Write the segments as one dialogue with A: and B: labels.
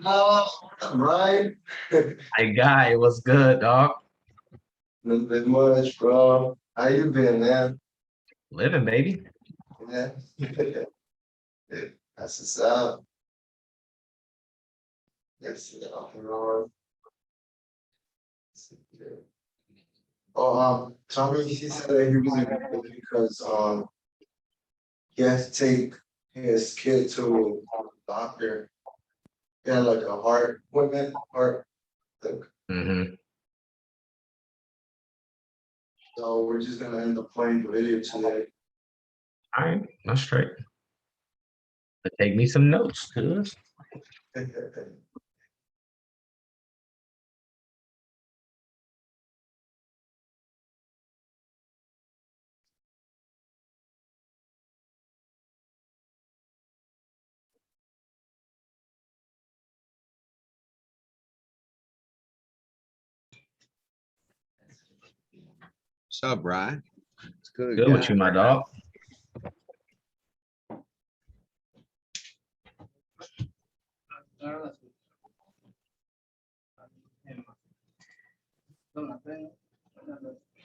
A: Oh, right.
B: Hey guy, what's good, dog?
A: Nothing much, bro. How you been, man?
B: Living, baby.
A: Yeah. That's what's up. Yes, bro. Oh, Tommy, he said that he was in because he has to take his kid to a doctor. He had like a heart appointment, heart thing.
B: Mm-hmm.
A: So we're just gonna end up playing the video today.
B: All right, that's straight. But take me some notes, cuz.
C: What's up, Brian? It's good,
B: Good with
C: guy.
B: you, my dog.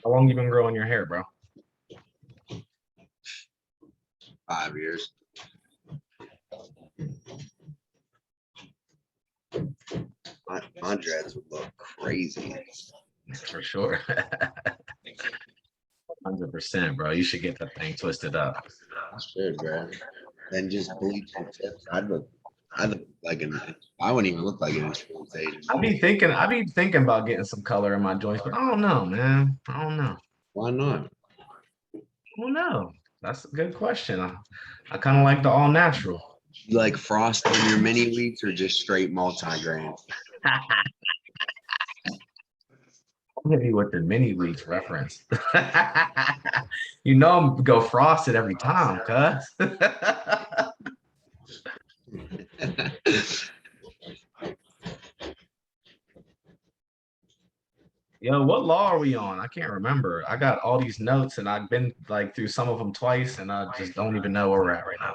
B: How long you been growing your hair, bro?
C: 5 years. My dreads would look crazy.
B: For sure. 100%, bro. You should get that thing twisted up.
C: I should, bro. Then just bleach the tips. I'd look like I wouldn't even look like an insurance agent.
B: I be thinking about getting some color in my joints, but I don't know, man. I don't know.
C: Why not?
B: I don't know. That's a good question. I kind of like the all natural.
C: You like frost on your mini wheats or just straight multi-grain?
B: I'm gonna be with the mini wheats reference. You know I'm go frosted every time, cuz. Yo, what law are we on? I can't remember. I got all these notes and I've been like through some of them twice and I just don't even know where we're at right now.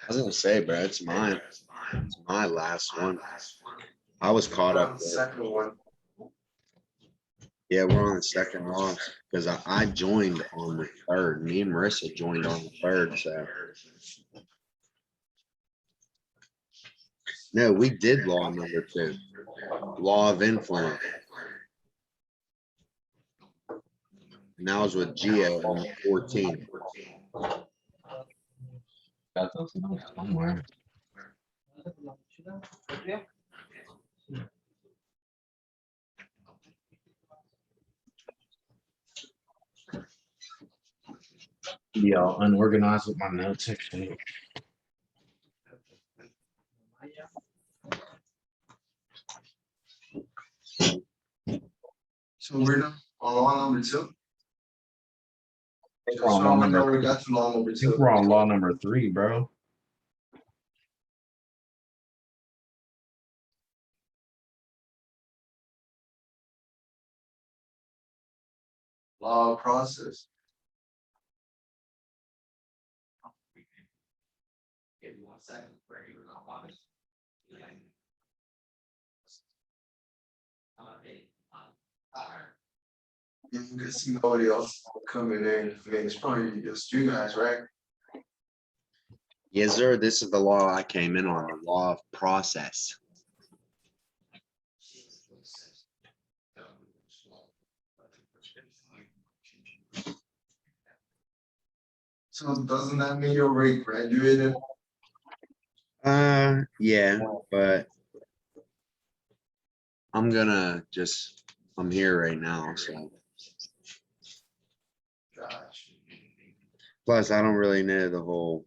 C: I was gonna say, bro, it's mine. It's my last one. I was caught up.
A: Second one.
C: Yeah, we're on the second loss because I joined on the third. Me and Marissa joined on the third. So no, we did law number 2, law of influence. And that was with Geo on the 14.
B: Got those notes somewhere. Yeah, unorganized with my notes section.
A: So we're on law number 2.
B: We're on law number
A: We got to law number
B: I think
A: 2.
B: we're on law number 3, bro.
A: Law of process. Give me 1 second. You can see nobody else coming in. I mean, it's probably just you guys, right?
C: Yes, sir. This is the law I came in on, the law of process.
A: So doesn't that mean you're already graduated?
C: Yeah, but I'm here right now, so.
A: Gosh.
C: Plus, I don't really know the whole.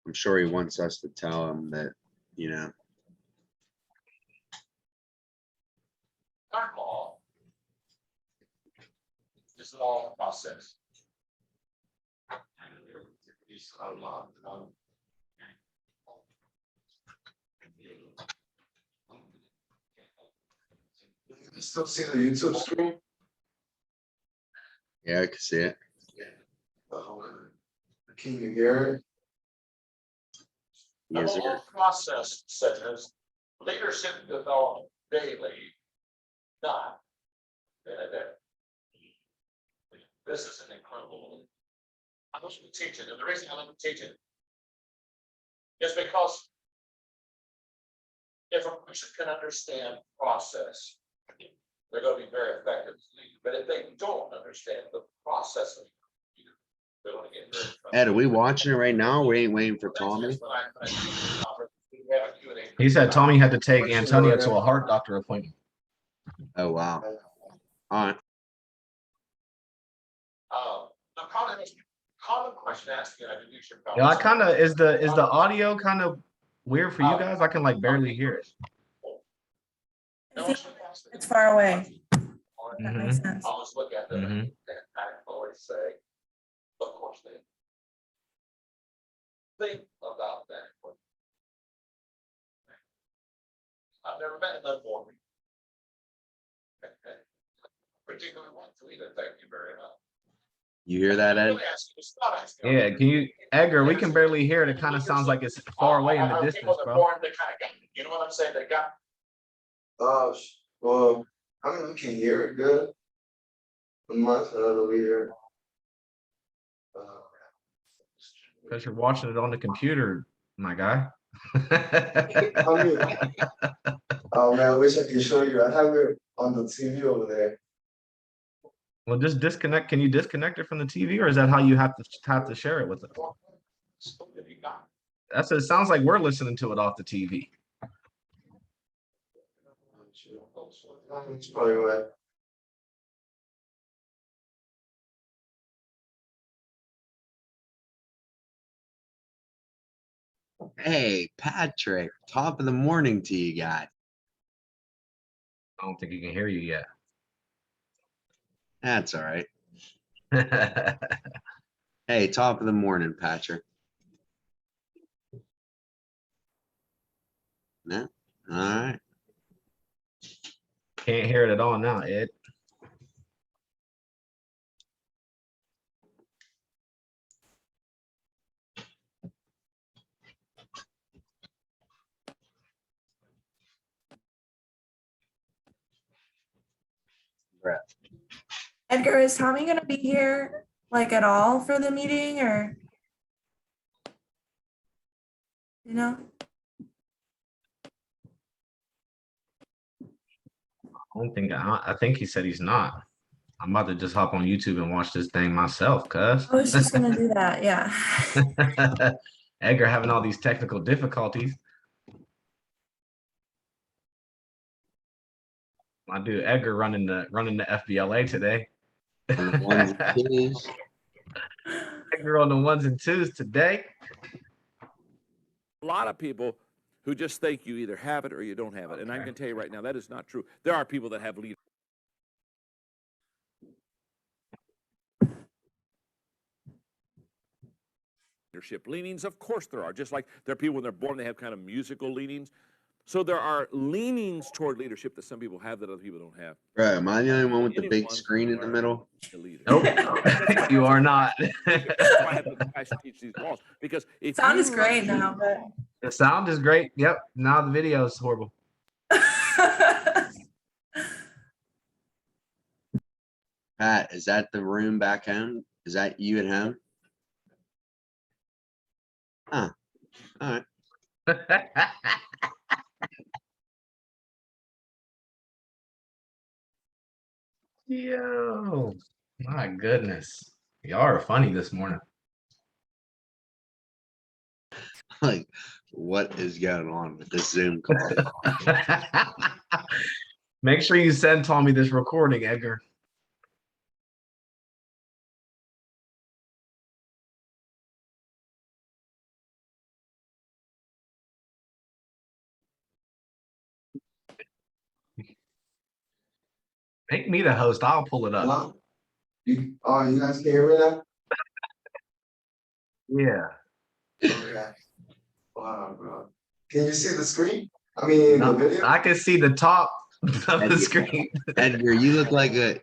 C: I'm sure he wants us to tell him that, you know.
D: Law. This is all process.
A: You still see the YouTube screen?
C: Yeah, I can see it.
A: Can you hear it?
C: Yes,
D: The
C: sir.
D: whole process says leadership development daily, not in a day. This is an incredible. I love to teach it, and the reason I love to teach it is because if a person can understand process, they're going to be very effective as a leader. But if they don't understand the process of leader, they're going to get very.
C: Ed, are we watching it right now? We ain't waiting for
D: That's
C: Tommy.
D: just what I teach in the conference. We have a Q&A.
B: He said Tommy had to take Antonio to a heart doctor appointment.
C: Oh, wow. All right.
D: The common question asking, I do your.
B: Yeah, I kind of is the audio kind of weird for you guys? I can like barely hear it.
E: I think it's far away. That makes
B: Mhm.
E: sense.
D: I'll just look at them
B: Mhm.
D: and I always say, of course, they think about that. I've never met them for me. Particularly one to either, thank you very much.
C: You hear that, Ed?
D: Really asking, it's not asking.
B: Yeah, can you, Edgar? We can barely hear it. It kind of sounds like it's far away in the
D: People
B: distance,
D: that
B: bro.
D: born, they kind of got, you know what I'm saying? They got.
A: Well, I mean, we can hear it good. The month of the leader.
B: Because you're watching it on the computer, my guy.
A: Oh man, I wish I could show you. I have it on the TV over there.
B: Well, just disconnect. Can you disconnect it from the TV, or is that how you have to share it with us? That's it. Sounds like we're listening to it off the TV.
A: It's probably right.
C: Hey, Patrick, top of the morning to you guys.
B: I don't think he can hear you yet.
C: That's all right. Hey, top of the morning, Patrick. No? All right.
B: Can't hear it at all now, Ed.
E: Edgar, is Tommy gonna be here like at all for the meeting or? You know?
B: I think he said he's not. I'm about to just hop on YouTube and watch this thing myself, cuz.
E: I was just gonna do that, yeah.
B: Edgar having all these technical difficulties. My dude Edgar running the FBLA today.
C: On the ones and twos.
B: Edgar on the ones and twos today.
F: A lot of people who just think you either have it or you don't have it. And I'm going to tell you right now, that is not true. There are people that have leadership leanings. Of course there are. Just like there are people when they're born, they have kind of musical leanings. So there are leanings toward leadership that some people have that other people don't have.
C: Bro, am I the only one with the big screen in the middle?
B: Nope. You are not.
F: That's why I have the passion to teach these laws. Because if
E: Sound
F: you
E: is great now, but.
B: The sound is great. Yep. Now the video is horrible.
C: Pat, is that the room back home? Is that you at home? Huh. All right.
B: Yo, my goodness. Y'all are funny this morning.
C: Like, what is going on with this Zoom call?
B: Make sure you send Tommy this recording, Edgar. Make me the host. I'll pull it up.
A: Hello? You guys can hear me now?
B: Yeah.
A: Okay. Wow, bro. Can you see the screen? I mean, the
B: No,
A: video?
B: I can see the top of the screen.
C: Edgar, you look like a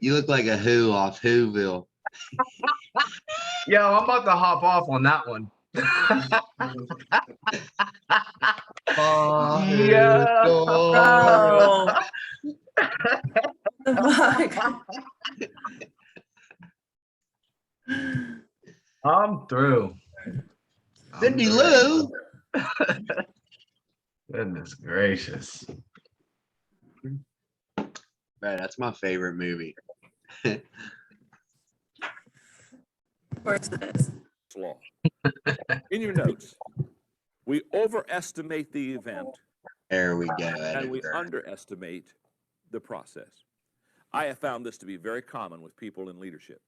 C: Who off Whoville.
B: Yo, I'm about to hop off on that one. Yeah.
E: Bro. The fuck?
B: I'm through.
C: Cindy
A: I'm
C: Lou.
B: Goodness gracious.
C: Man, that's my favorite movie.
E: Of course it is.
F: Law. In your notes, we overestimate the event
C: There we go,
F: and we
C: Edgar.
F: underestimate the process. I have found this to be very common with people in leadership.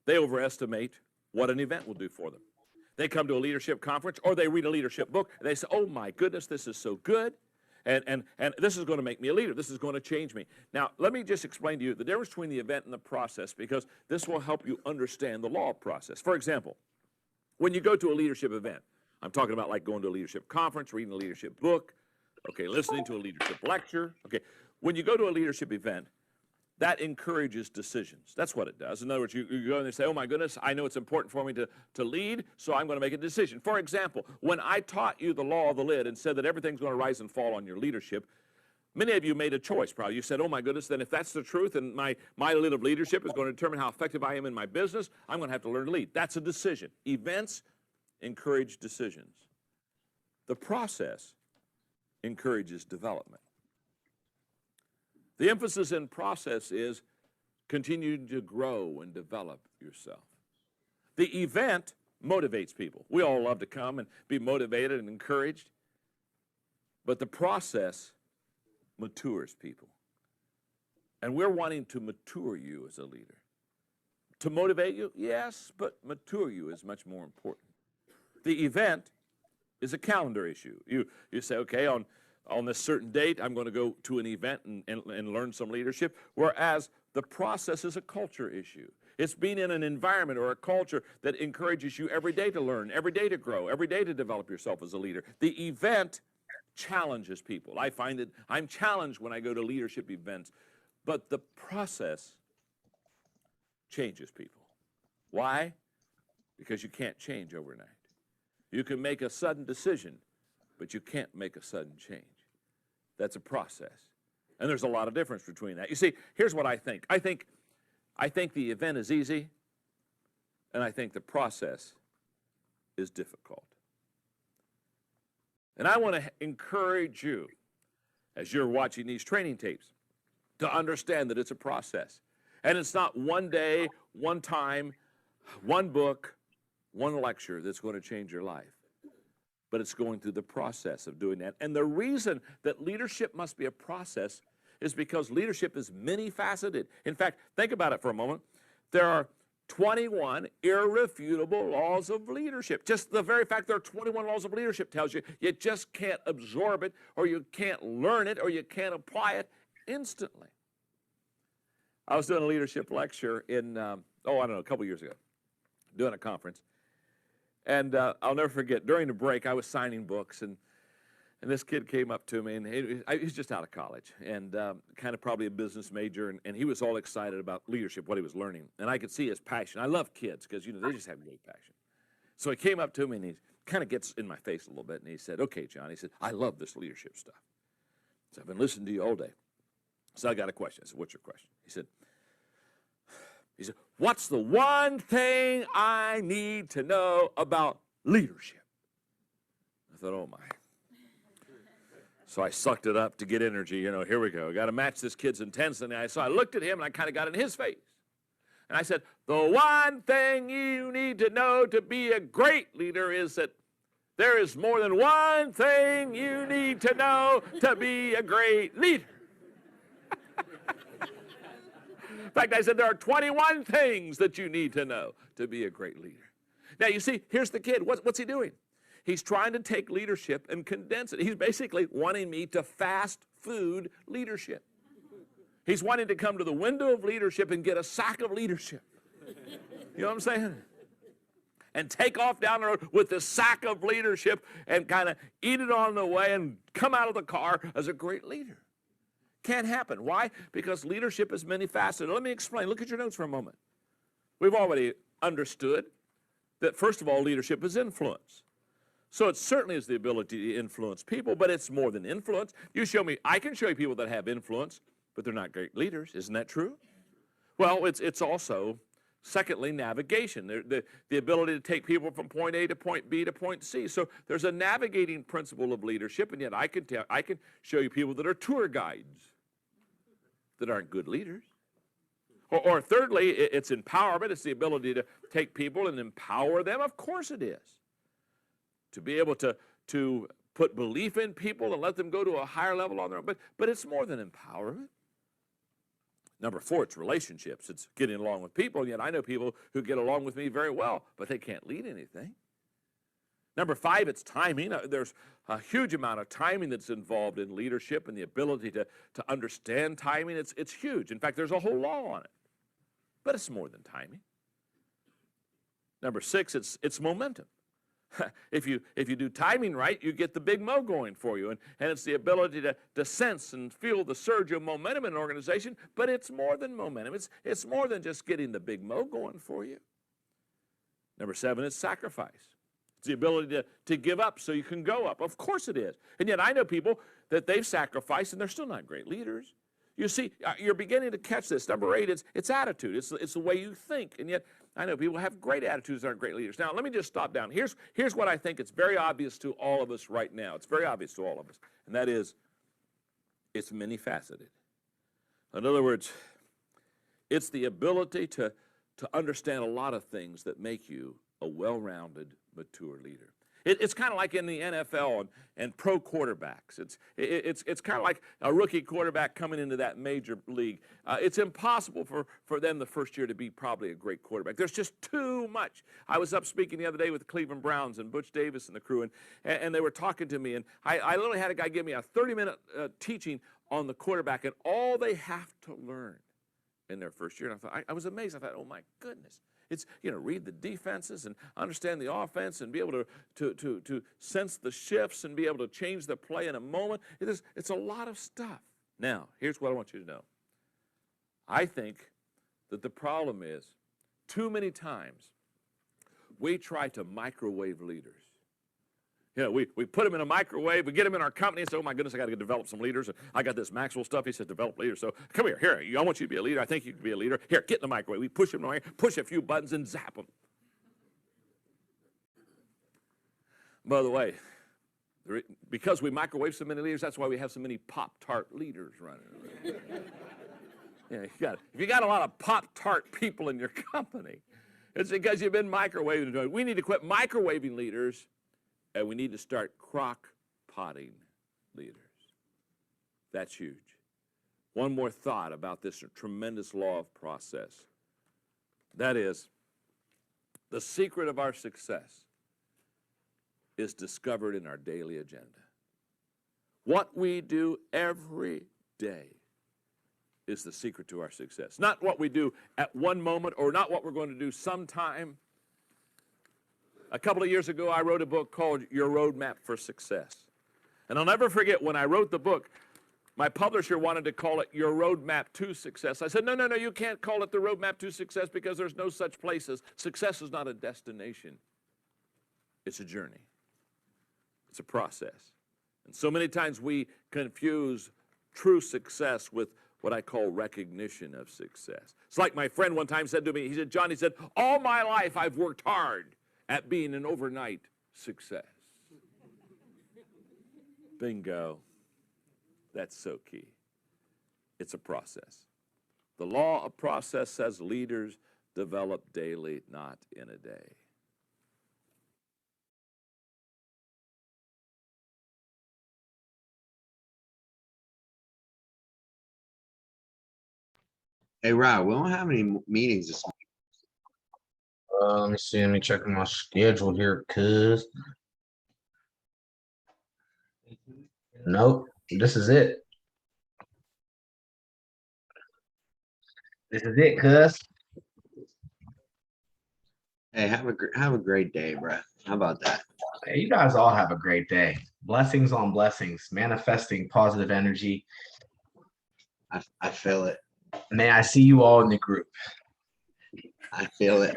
F: They overestimate what an event will do for them. They come to a leadership conference or they read a leadership book and they say, oh my goodness, this is so good. And this is going to make me a leader. This is going to change me. Now, let me just explain to you the difference between the event and the process, because this will help you understand the law of process. For example, when you go to a leadership event, I'm talking about like going to a leadership conference, reading a leadership book, okay, listening to a leadership lecture. Okay, when you go to a leadership event, that encourages decisions. That's what it does. In other words, you go and they say, oh my goodness, I know it's important for me to lead, so I'm going to make a decision. For example, when I taught you the law of the lid and said that everything's going to rise and fall on your leadership, many of you made a choice probably. You said, oh my goodness, then if that's the truth and my lid of leadership is going to determine how effective I am in my business, I'm going to have to learn to lead. That's a decision. Events encourage decisions. The process encourages development. The emphasis in process is continue to grow and develop yourself. The event motivates people. We all love to come and be motivated and encouraged, but the process matures people. And we're wanting to mature you as a leader. To motivate you, yes, but mature you is much more important. The event is a calendar issue. You say, okay, on this certain date, I'm going to go to an event and learn some leadership, whereas the process is a culture issue. It's being in an environment or a culture that encourages you every day to learn, every day to grow, every day to develop yourself as a leader. The event challenges people. I find that I'm challenged when I go to leadership events, but the process changes people. Why? Because you can't change overnight. You can make a sudden decision, but you can't make a sudden change. That's a process. And there's a lot of difference between that. You see, here's what I think. I think the event is easy, and I think the process is difficult. And I want to encourage you, as you're watching these training tapes, to understand that it's a process. And it's not one day, one time, one book, one lecture that's going to change your life. But it's going through the process of doing that. And the reason that leadership must be a process is because leadership is many-faceted. In fact, think about it for a moment. There are 21 irrefutable laws of leadership. Just the very fact there are 21 laws of leadership tells you you just can't absorb it, or you can't learn it, or you can't apply it instantly. I was doing a leadership lecture in, a couple years ago, doing a conference. And I'll never forget, during the break, I was signing books, and this kid came up to me, and he was just out of college, and kind of probably a business major, and he was all excited about leadership, what he was learning. And I could see his passion. I love kids because, they just have great passion. So he came up to me, and he kind of gets in my face a little bit, and he said, okay, John, he said, I love this leadership stuff. So I've been listening to you all day. So I got a question. I said, what's your question? He said, what's the one thing I need to know about leadership? I thought, oh my. So I sucked it up to get energy. Here we go. I got to match this kid's intensity. So I looked at him and I kind of got in his face. And I said, the one thing you need to know to be a great leader is that there is more than one thing you need to know to be a great leader. In fact, I said there are 21 things that you need to know to be a great leader. Now, you see, here's the kid. What's he doing? He's trying to take leadership and condense it. He's basically wanting me to fast food leadership. He's wanting to come to the window of leadership and get a sack of leadership. You know what I'm saying? and take off down the road with the sack of leadership and kind of eat it on the way and come out of the car as a great leader. Can't happen. Why? Because leadership is many faceted. Let me explain. Look at your notes for a moment. We've already understood that, first of all, leadership is influence. So it certainly is the ability to influence people, but it's more than influence. You show me, I can show you people that have influence, but they're not great leaders. Isn't that true? Well, it's also, secondly, navigation, the ability to take people from point A to point B to point C. So there's a navigating principle of leadership, and yet I can show you people that are tour guides that aren't good leaders. Or thirdly, it's empowerment. It's the ability to take people and empower them. Of course it is. To be able to put belief in people and let them go to a higher level on their own. But it's more than empowerment. Number 4, it's relationships. It's getting along with people, and yet I know people who get along with me very well, but they can't lead anything. Number 5, it's timing. There's a huge amount of timing that's involved in leadership and the ability to understand timing. It's huge. In fact, there's a whole law on it. But it's more than timing. Number 6, it's momentum. If you do timing right, you get the big mo going for you. And it's the ability to sense and feel the surge of momentum in an organization, but it's more than momentum. It's more than just getting the big mo going for you. Number 7 is sacrifice. It's the ability to give up so you can go up. Of course it is. And yet I know people that they've sacrificed and they're still not great leaders. You see, you're beginning to catch this. Number 8, it's attitude. It's the way you think. And yet I know people have great attitudes that aren't great leaders. Now, let me just stop down. Here's what I think it's very obvious to all of us right now. It's very obvious to all of us. And that is, it's many-faceted. In other words, it's the ability to understand a lot of things that make you a well-rounded, mature leader. It's kind of like in the NFL and pro quarterbacks. It's kind of like a rookie quarterback coming into that major league. It's impossible for them the first year to be probably a great quarterback. There's just too much. I was up speaking the other day with the Cleveland Browns and Butch Davis and the crew, and they were talking to me, and I literally had a guy give me a 30-minute teaching on the quarterback and all they have to learn in their first year. And I thought, I was amazed. I thought, oh my goodness. It's, read the defenses and understand the offense and be able to sense the shifts and be able to change the play in a moment. It's a lot of stuff. Now, here's what I want you to know. I think that the problem is too many times we try to microwave leaders. We put them in a microwave, we get them in our company and say, oh my goodness, I got to develop some leaders. And I got this Maxwell stuff. He said, develop leaders. So come here, I want you to be a leader. I think you can be a leader. Here, get in the microwave. We push them in, push a few buttons and zap them. By the way, because we microwave so many leaders, that's why we have so many Pop-Tart leaders running around. If you got a lot of Pop-Tart people in your company, it's because you've been microwaving. We need to quit microwaving leaders. And we need to start crock-potting leaders. That's huge. One more thought about this tremendous law of process. That is, the secret of our success is discovered in our daily agenda. What we do every day is the secret to our success. Not what we do at one moment or not what we're going to do sometime. A couple of years ago, I wrote a book called Your Roadmap for Success. And I'll never forget when I wrote the book, my publisher wanted to call it Your Roadmap to Success. I said, no, you can't call it the Roadmap to Success because there's no such place as success is not a destination. It's a journey. It's a process. And so many times we confuse true success with what I call recognition of success. It's like my friend one time said to me, he said, John, all my life I've worked hard at being an overnight success. Bingo. That's so key. It's a process. The law of process says leaders develop daily, not in a day.
C: Hey, Rob, we don't have any meetings this week.
B: Let me see. Let me check my schedule here, cuz. Nope. This is it. This is it, cuz.
C: Hey, have a great day, bro. How about that?
B: Hey, you guys all have a great day. Blessings on blessings, manifesting positive energy.
C: I feel it.
B: May I see you all in the group.
C: I feel it.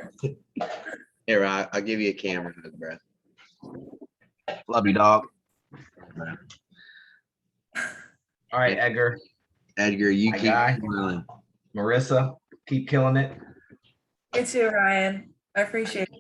C: Here, I'll give you a camera hug, bro.
B: Love you, dog.
C: Bro.
B: All right, Edgar,
C: Edgar, you
B: My
C: keep
B: guy.
C: smiling.
B: Marissa, keep killing it.
E: You too, Ryan. I appreciate it.